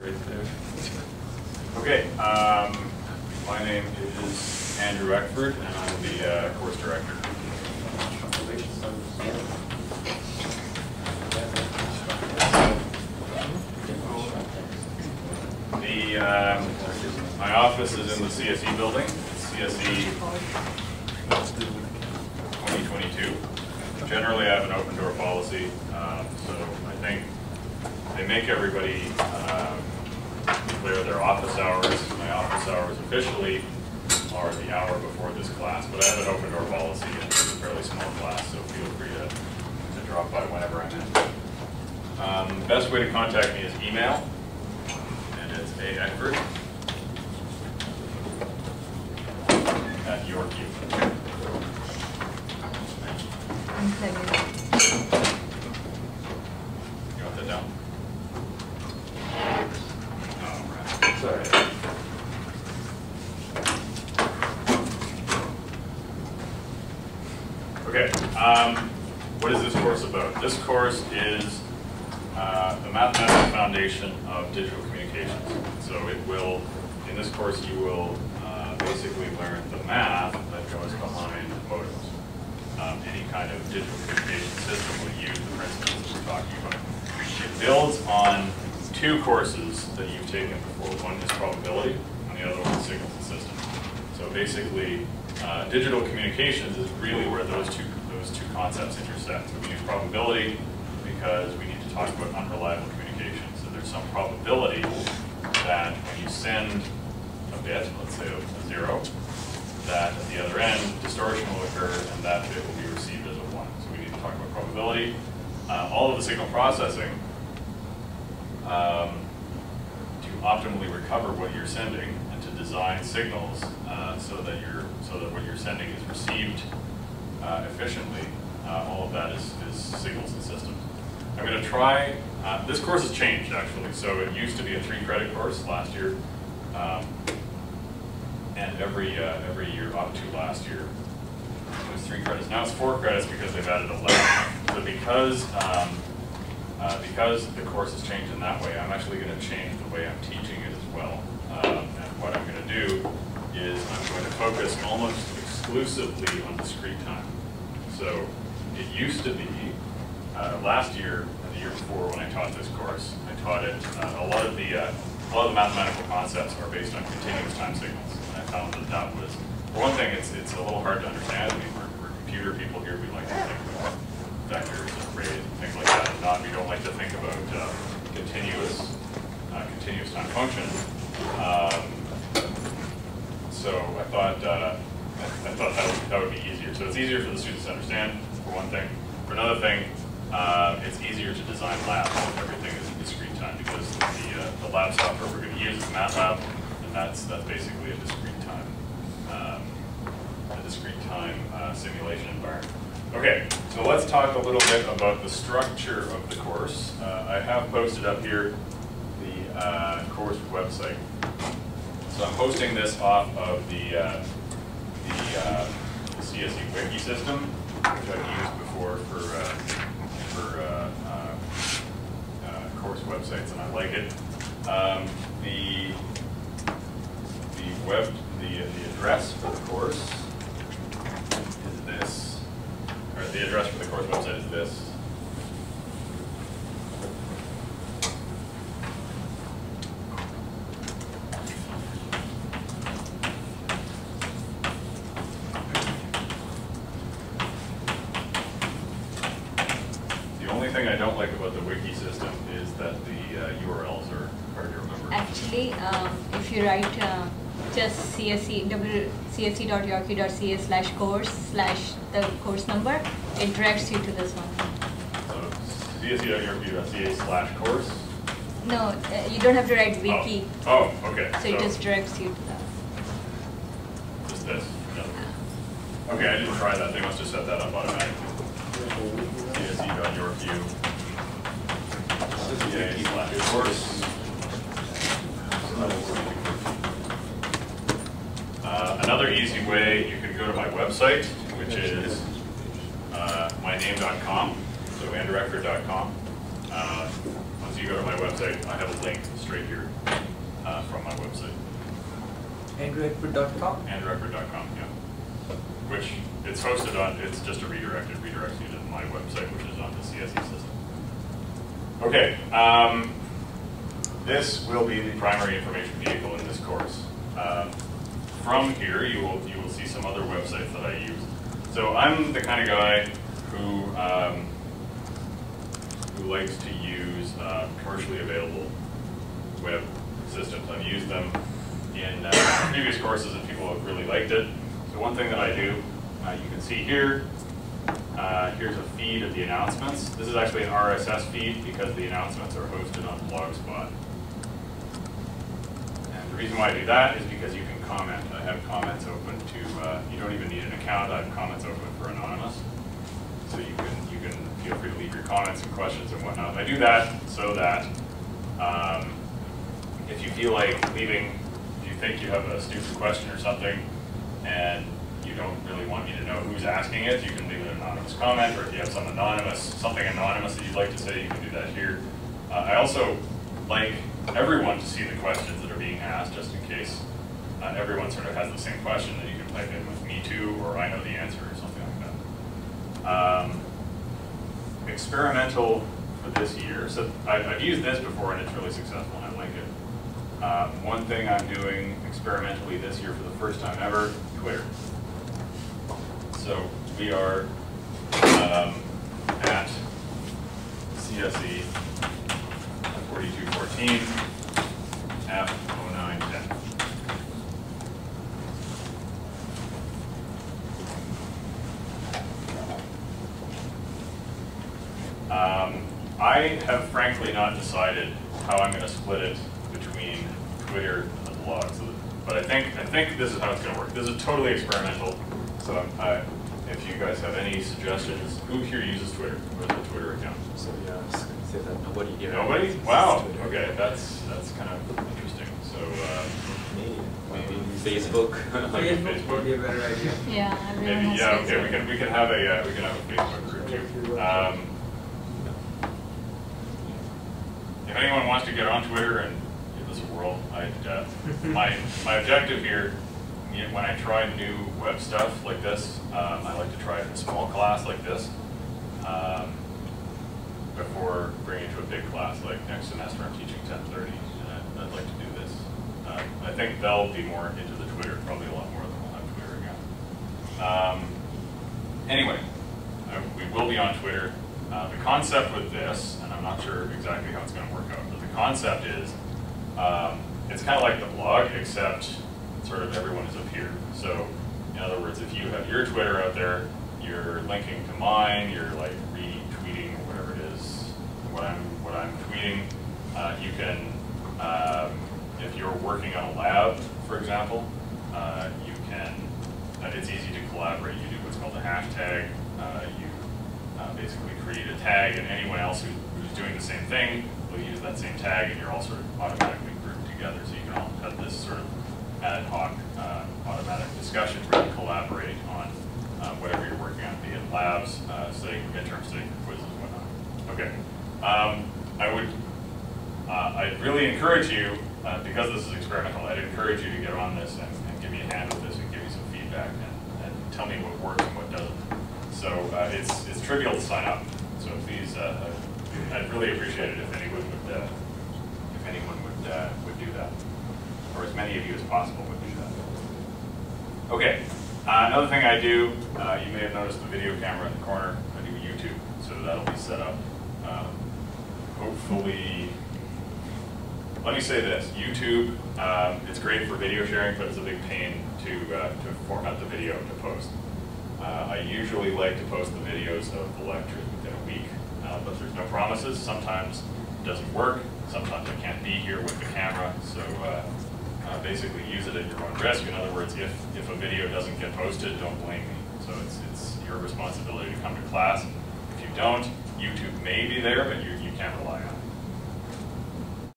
Right there. Okay, my name is Andrew Eckford, and I'm the course director. My office is in the CSE building, CSE 2022. Generally, I have an open door policy, so I think they make everybody declare their office hours. My office hours officially are the hour before this class, but I have an open door policy and it's a fairly small class, so feel free to drop by whenever I'm in. Best way to contact me is email, and it's a.eckford@yorku. You want that down? Sorry. Okay, what is this course about? This course is the mathematical foundation of digital communications. So it will, in this course, you will basically learn the math that goes behind modems. Any kind of digital communication system will use the principles that we're talking about. It builds on two courses that you've taken before. One is probability, and the other one is signals and systems. So basically, digital communications is really where those two concepts intersect. So we use probability because we need to talk about unreliable communication. So there's some probability that when you send a bit, let's say a 0, that at the other end, distortion will occur and that bit will be received as a 1. So we need to talk about probability. All of the signal processing to optimally recover what you're sending and to design signals so that what you're sending is received efficiently. All of that is signals and systems. I'm going to try, this course has changed actually. So it used to be a 3-credit course last year. And every year up to last year, it was 3 credits. Now it's 4 credits because they've added 11. So because the course has changed in that way, I'm actually going to change the way I'm teaching it as well. And what I'm going to do is I'm going to focus almost exclusively on discrete time. So it used to be, last year and the year before when I taught this course, I taught it, a lot of the mathematical concepts are based on continuous time signals. And I found that was, for one thing, it's a little hard to understand. I mean, we're computer people here, we like to think about vectors and arrays and things like that. And we don't like to think about continuous time functions. So I thought that would be easier. So it's easier for the students to understand, for one thing. For another thing, it's easier to design labs if everything is in discrete time, because the lab software we're going to use is MATLAB, and that's basically a discrete time simulation environment. Okay, so let's talk a little bit about the structure of the course. I have posted up here the course website. So I'm posting this off of the CSE wiki system, which I've used before for course websites, and I like it. The address for the course is this, or the address for the course website is this. The only thing I don't like about the wiki system is that the URLs are hard to remember. Actually, if you write just csc.yorku.ca/course/ the course number, it directs you to this one. So csc.yorku.ca/course? No, you don't have to write wiki. Oh, okay. So it just directs you to that. Just this? No. Okay, I didn't try that. They must have set that up automatically. csc.yorku.ca/course. Another easy way, you can go to my website, which is myname.com, so andreweckford.com. Once you go to my website, I have a link straight here website. AndroidFood.com? AndroidFood.com, yeah. Which it's hosted on, it's just a redirect. It redirects you to my website, which is on the CSE system. Okay, this will be the primary information vehicle in this course. From here, you will see some other websites that I use. So I'm the kind of guy who likes to use commercially available web systems. I've used them in previous courses and people have really liked it. So one thing that I do, you can see here, here's a feed of the announcements. This is actually an RSS feed because the announcements are hosted on Blogspot. And the reason why I do that is because you can comment. I have comments open to, you don't even need an account, I have comments open for anonymous. So you can feel free to leave your comments and questions and whatnot. I do that so that if you feel like leaving, if you think you have a stupid question or something, and you don't really want me to know who's asking it, you can leave an anonymous comment, or if you have something anonymous that you'd like to say, you can do that here. I also like everyone to see the questions that are being asked, just in case everyone sort of has the same question, that you can type in with me too, or I know the answer, or something like that. Experimental for this year. So I've used this before and it's really successful and I like it. One thing I'm doing experimentally this year for the first time ever, Twitter. So we are at CSE 4214 F0910. I have frankly not decided how I'm going to split it between Twitter and the blog. So, but I think this is how it's going to work. This is totally experimental. So if you guys have any suggestions, who here uses Twitter? What is the Twitter account? So yeah, I was going to say that nobody here. Nobody? Wow. Okay, that's kind of interesting. So maybe Facebook. Facebook would be a better idea. Yeah, everyone maybe has yeah. Okay, Facebook. we can have a Facebook group too. If anyone wants to get on Twitter and give us a whirl, my objective here, when I try new web stuff like this, I like to try it in a small class like this before bringing it to a big class. Like next semester, I'm teaching 1030, and I'd like to do this. I think they'll be more into the Twitter, probably a lot more than we'll have Twitter again. Anyway, we will be on Twitter. The concept with this, and I'm not sure exactly how it's going to work out, but the concept is it's kind of like the blog, except sort of everyone is up here. So in other words, if you have your Twitter out there, you're linking to mine, you're like retweeting whatever it is, what I'm tweeting. You can, if you're working on a lab, for example, you can. It's easy to collaborate. You do what's called a hashtag. Basically create a tag, and anyone else who's doing the same thing will use that same tag, and you're all sort of automatically grouped together. So you can all have this sort of ad hoc automatic discussion where you collaborate on whatever you're working on, be it labs, studying for midterm, studying for quizzes, and whatnot. Okay. I'd really encourage you, because this is experimental, I'd encourage you to get on this and give me a hand with this and give me some feedback and tell me what works and what doesn't. So it's trivial to sign up. So please, I'd really appreciate it if anyone would do that, or as many of you as possible would do that. Okay. Another thing I do, you may have noticed the video camera in the corner. I do YouTube, so that'll be set up. Hopefully, let me say this: YouTube, it's great for video sharing, but it's a big pain to format the video to post. I usually like to post the videos of the lectures within a week, but there's no promises. Sometimes it doesn't work. Sometimes I can't be here with the camera, so basically use it at your own risk. In other words, if a video doesn't get posted, don't blame me. So it's your responsibility to come to class. If you don't, YouTube may be there, but you can't rely on it.